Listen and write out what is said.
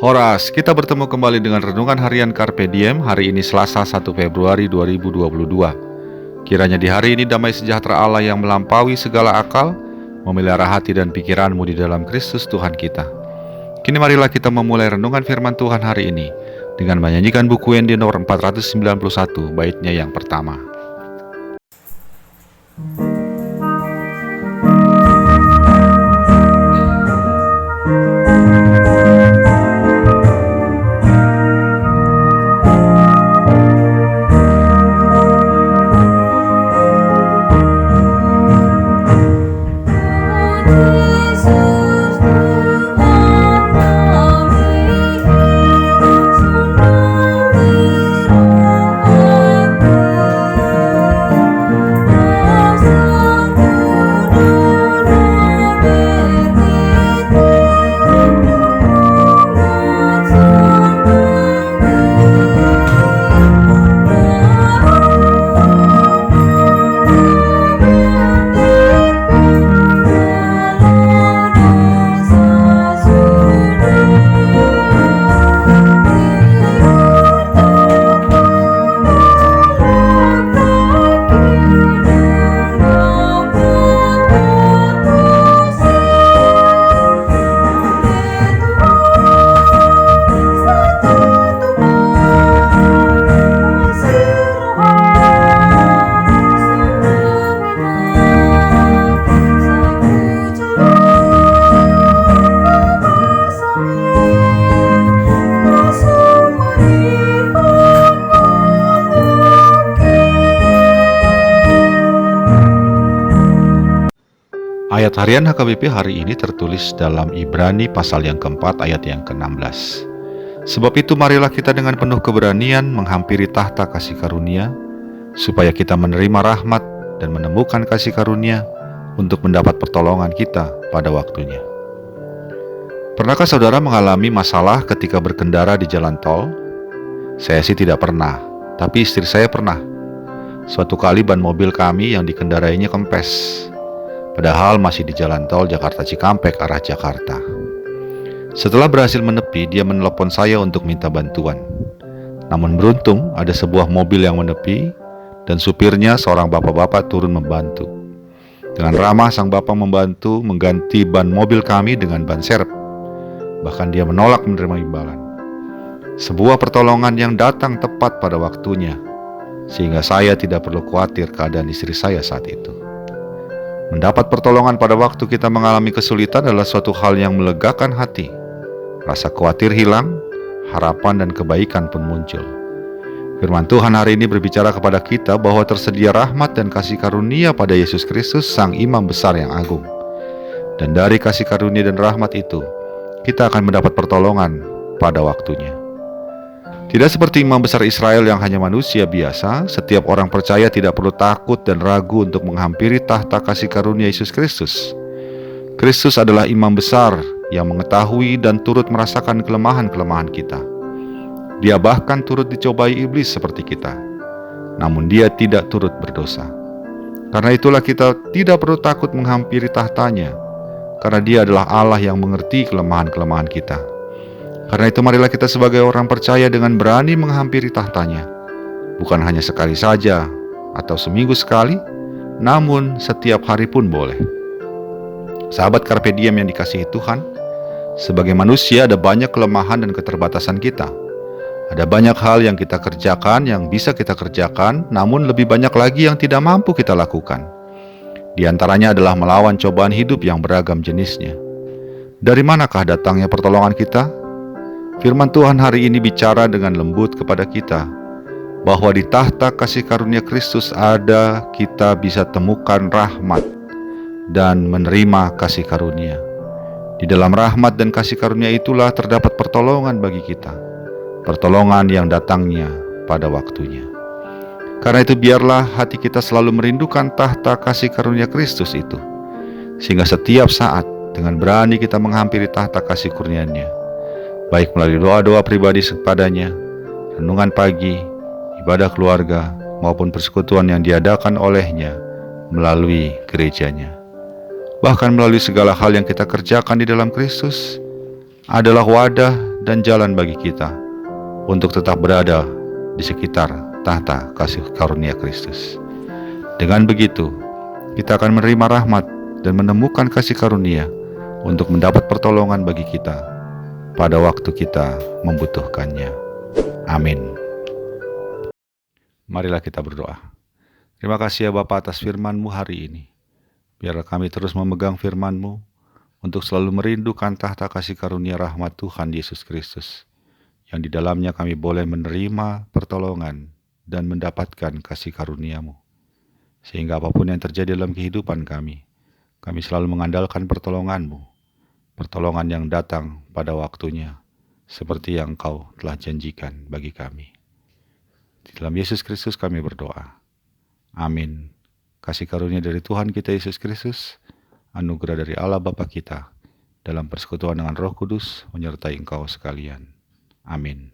Horas, kita bertemu kembali dengan Renungan Harian Carpe Diem hari ini Selasa 1 Februari 2022. Kiranya di hari ini damai sejahtera Allah yang melampaui segala akal, memelihara hati dan pikiranmu di dalam Kristus Tuhan kita. Kini marilah kita memulai Renungan Firman Tuhan hari ini dengan menyanyikan buku Yendi nomor 491, baitnya yang pertama. Ayat harian HKBP hari ini tertulis dalam Ibrani pasal yang keempat ayat yang ke-16. Sebab itu marilah kita dengan penuh keberanian menghampiri tahta kasih karunia, supaya kita menerima rahmat dan menemukan kasih karunia untuk mendapat pertolongan kita pada waktunya. Pernahkah saudara mengalami masalah ketika berkendara di jalan tol? Saya sih tidak pernah, tapi istri saya pernah. Suatu kali ban mobil kami yang dikendarainya kempes. Padahal masih di jalan tol Jakarta Cikampek arah Jakarta. Setelah berhasil menepi, dia menelepon saya untuk minta bantuan. Namun beruntung ada sebuah mobil yang menepi dan supirnya seorang bapak-bapak turun membantu. Dengan ramah sang bapak membantu mengganti ban mobil kami dengan ban serep. Bahkan dia menolak menerima imbalan. Sebuah pertolongan yang datang tepat pada waktunya, sehingga saya tidak perlu khawatir keadaan istri saya saat itu. Mendapat pertolongan pada waktu kita mengalami kesulitan adalah suatu hal yang melegakan hati. Rasa khawatir hilang, harapan dan kebaikan pun muncul. Firman Tuhan hari ini berbicara kepada kita bahwa tersedia rahmat dan kasih karunia pada Yesus Kristus, Sang Imam Besar yang agung. Dan dari kasih karunia dan rahmat itu, kita akan mendapat pertolongan pada waktunya. Tidak seperti imam besar Israel yang hanya manusia biasa, setiap orang percaya tidak perlu takut dan ragu untuk menghampiri tahta kasih karunia Yesus Kristus. Kristus adalah imam besar yang mengetahui dan turut merasakan kelemahan-kelemahan kita. Dia bahkan turut dicobai iblis seperti kita, namun dia tidak turut berdosa. Karena itulah kita tidak perlu takut menghampiri tahtanya, karena dia adalah Allah yang mengerti kelemahan-kelemahan kita. Karena itu marilah kita sebagai orang percaya dengan berani menghampiri tahtanya. Bukan hanya sekali saja atau seminggu sekali, namun setiap hari pun boleh. Sahabat Carpe Diem yang dikasihi Tuhan, sebagai manusia ada banyak kelemahan dan keterbatasan kita. Ada banyak hal yang kita kerjakan, yang bisa kita kerjakan, namun lebih banyak lagi yang tidak mampu kita lakukan. Di antaranya adalah melawan cobaan hidup yang beragam jenisnya. Dari manakah datangnya pertolongan kita? Firman Tuhan hari ini bicara dengan lembut kepada kita, bahwa di tahta kasih karunia Kristus ada kita bisa temukan rahmat dan menerima kasih karunia. Di dalam rahmat dan kasih karunia itulah terdapat pertolongan bagi kita, pertolongan yang datangnya pada waktunya. Karena itu biarlah hati kita selalu merindukan tahta kasih karunia Kristus itu, sehingga setiap saat dengan berani kita menghampiri tahta kasih karunia-Nya, baik melalui doa-doa pribadi kepadanya, renungan pagi, ibadah keluarga, maupun persekutuan yang diadakan olehnya melalui gerejanya. Bahkan melalui segala hal yang kita kerjakan di dalam Kristus adalah wadah dan jalan bagi kita untuk tetap berada di sekitar tahta kasih karunia Kristus. Dengan begitu, kita akan menerima rahmat dan menemukan kasih karunia untuk mendapat pertolongan bagi kita pada waktu kita membutuhkannya. Amin. Marilah kita berdoa. Terima kasih ya Bapa atas firman-Mu hari ini. Biarlah kami terus memegang firman-Mu untuk selalu merindukan tahta kasih karunia rahmat Tuhan Yesus Kristus, yang di dalamnya kami boleh menerima pertolongan dan mendapatkan kasih karunia-Mu. Sehingga apapun yang terjadi dalam kehidupan kami selalu mengandalkan pertolongan-Mu, pertolongan yang datang pada waktunya, seperti yang Engkau telah janjikan bagi kami. Di dalam Yesus Kristus kami berdoa. Amin. Kasih karunia dari Tuhan kita Yesus Kristus, anugerah dari Allah Bapa kita, dalam persekutuan dengan Roh Kudus, menyertai engkau sekalian. Amin.